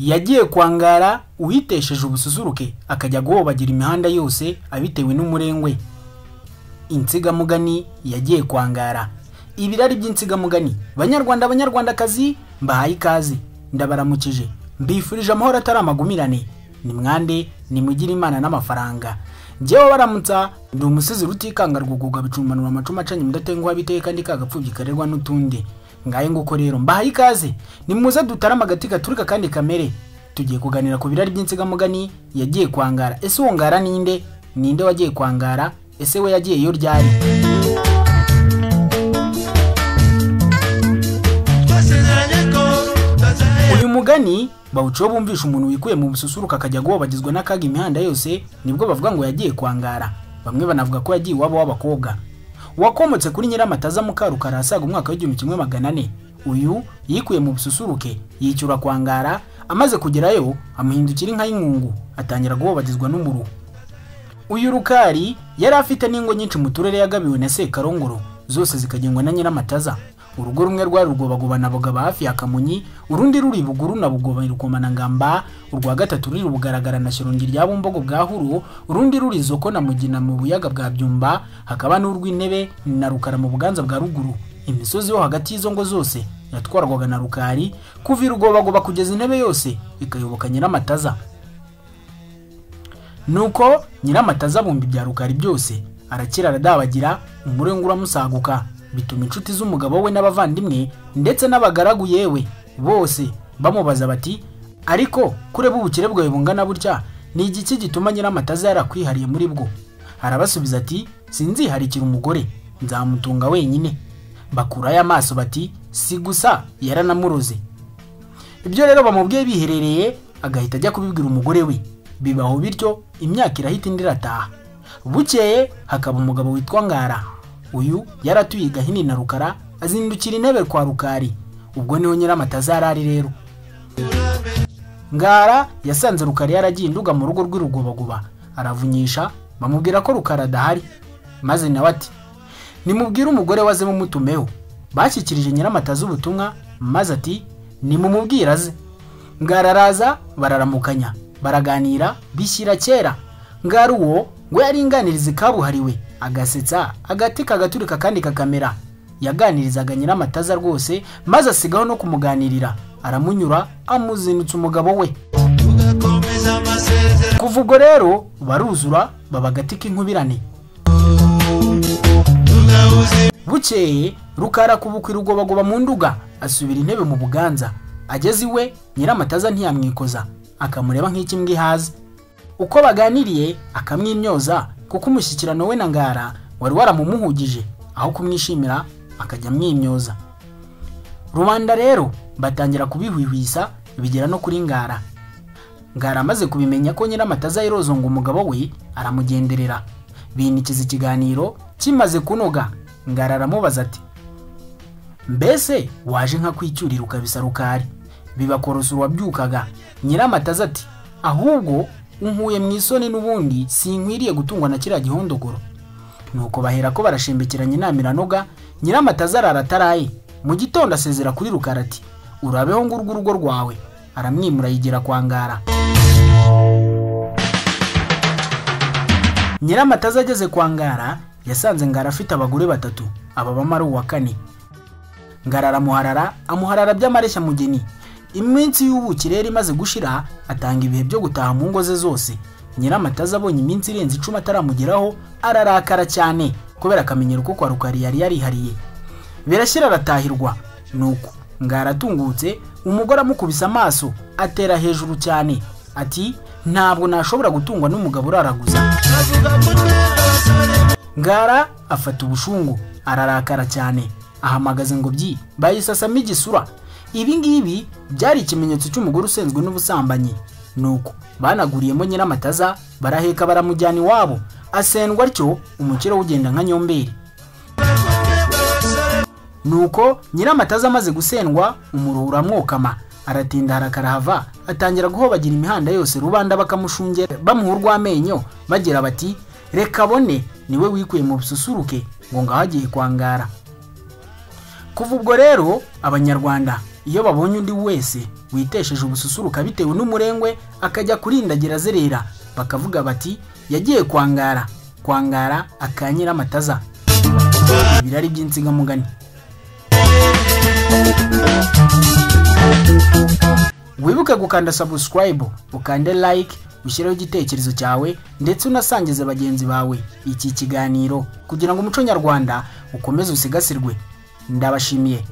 yagiye kwangara uhitesheje ubususuruke akajya guhobagira imihanda yose abitewe n'umurengwe. Insigamugani yagiye kwangara. Ibirari by'insigamugani, banyarwandakazi, mbahaye ikaze, ndabaramukije, mbifurije amahoro atari amagumirane, ni mwande nimugire Imana n'amafaranga. Jewe baramutsa ndi umusizi rutikanga rwuguga bicumanura amacuma acanye mudatenguha biteye kandi kagapfubyi karerwa n'utundi. Ngaye nguko rero mbahaye ikaze, nimuze dutarama gatika turika kandi kamere. Tugiye kuganira ku birari by'insigamugani yagiye kwangara. Ese uwo ngara ninde? Ninde wagiye kwangara? Ese we yagiye yo ryari? Uyu mugani bawuciye bumvisha umuntu wikuye mu bususuruka akajya guhobagizwa n'akaga imihanda yose, nibwo bavuga ngo yagiye kwangara. Bamwe banavuga ko yagiye iwabo w'abakobwa. Wakomotse kuri Nyiramataza Mukarukara asaga umwaka w'1400. Uyu yikuye mu bususuruke yicyura kwangara, amaze kugerayo amuhindukira inka y'inkungu atangira guhobagizwa n'umuruho. Uyu Rukari yari afite n'ingo nyinshi mu turere yagabiwe na Sekarongoro, zose zikagengwa na Nyiramataza. Urugo rumwe rwari rugobagobana bugaba hafi ya Kamonyi, urundi ruri Buguru na Bugoba irukomana Ngamba, urwa gatatu ruri Bugaragara na Shirongi rya Bumbogo bwa Huru, urundi ruri Zoko na Mugina mu Buyaga bwa Byumba, hakaba n'urw'Intebe na Rukara mu Buganza bwa Ruguru. Imisozi yo hagati y'izo ngo zose yatwarwaga na Rukari, kuva irugobagoba kugeza Intebe yose ikayoboka Nyiramataza. Nuko Nyiramataza bumbi bya Rukari byose arakira aradabagira, umurenge uramusaguka, bituma inshuti z'umugabo we n'abavandimwe ndetse n'abagaragu yewe bose bamubaza bati, ariko kureba ubukire bwawe bungana burya ni igiki gituma Nyiramataza yarakwihariye muri bwo? Arabasubiza ati, sinziharikira umugore, nzamutunga wenyine. Bakurayo amaso bati, si gusa yaranamuroze. Ibyo rero bamubwiye biherereye, agahita ajya kubibwira umugore we. Bibaho bityo imyaka irahita indi irataha. Bukeye hakaba umugabo witwa Ngara. Uyu yaratuye Gahini na Rukara, azindukira Intebe kwa Rukari. Ubwo niho Nyiramataza yarari rero. Ngara yasanze Rukari yaragiye Nduga mu rugo rw'irugobagoba, aravunyisha, bamubwira ko Rukara adahari. Maze nawe ati, nimubwire umugore waze mumutumeho. Bashyikirije Nyiramataza ubutumwa, maze ati, nimumubwira aze. Ngara araza, bararamukanya, baraganira, bishyira kera. Ngara uwo ngo yaringaniriza kabuhariwe, agasetsa, agati kagaturika kandi kakamera. Yaganirizaga Nyiramataza rwose, maze asigaho no kumuganirira, aramunyura, amuzinutse umugabo we. Kuva ubwo rero baruzura, baba agati k'inkubirane. Bukeye Rukara kubukwa irugobagoba mu Nduga, asubira Intebe mu Buganza. Ageze iwe Nyiramataza ntiyamwikoza, akamureba nk'ikimbwa ihaze. Uko baganiriye akamwimyoza, kuko umushyikirano we na Ngara wari waramumuhugije, aho kumwishimira akajya mwimyoza. Rubanda rero batangira kubihwihwisa, bigera no kuri Ngara. Ngara amaze kubimenya ko Nyiramataza yerozonga umugabo we, aramugenderera. Binikiza ikiganiro kimaze kunoga. Ngara aramubaza ati, mbese waje nka kwicyurira ukabisa Rukari? Bibakorosa uwabyukaga. Nyiramataza ati, ahubwo unkuye mu isoni n'ubundi sinkwiriye gutungwa na kiriya gihondogoro. Nuko bahera ko barashembekiranye inama iranoga. Nyiramataza ararataraye. Mu gitondo asezera kuri Rukara ati, urabeho ngurwo urugo rwawe. Aramwimura yigera kwa Ngara. Nyiramataza ageze kwa Ngara, yasanze Ngara afite abagore batatu, aba bamara uwa kane. Ngara aramuharara, amuharara by'amareshya mugeni. Iminsi y'ubukirere imaze gushira, atanga ibihe byo gutaha mu ngo ze zose. Nyiramataza abonye iminsi irenze 10 ataramugeraho, ararakara cyane kubera akamenyero ko kwa Rukari yari yarihariye. Birashyira aratahirwa. Nuko Ngara atungutse, umugore amukubisa amaso, atera hejuru cyane ati, ntabwo nashobora gutungwa n'umugabo uraraguza. Ngara afata ubushungu, ararakara cyane, ahamagaza Ngobyi, bayisasamo igisura. Ibi ngibi byari ikimenyetso cy'umugore usenzwe n'ubusambanyi. Nuko banaguriyemo Nyiramataza, baraheka baramujyana iwabo, asendwa atyo umukiro ugenda nka nyomberi. Nuko Nyiramataza amaze gusendwa, umuruho uramwokama, aratinda harakarahava, atangira guhobagira imihanda yose. Rubanda bakamushungera, bamuha urw'amenyo, bagira bati, reka bone niwe wikuye mu bususuruke ngo ngahagiye kwangara. Kuva ubwo rero Abanyarwanda iyo babonye undi wese witesheje ubususuruka bitewe n'umurengwe akajya kurindagira azerera bakavuga bati yagiye kwangara akanyira amataza. Ibirari by'insigamugani. Wibuke gukanda subscribe, ukande like, ushireho igitekerezo cyawe ndetse unasangize bagenzi bawe iki kiganiro kugira ngo umuco nyarwanda ukomeze usigasirwe. Ndabashimiye.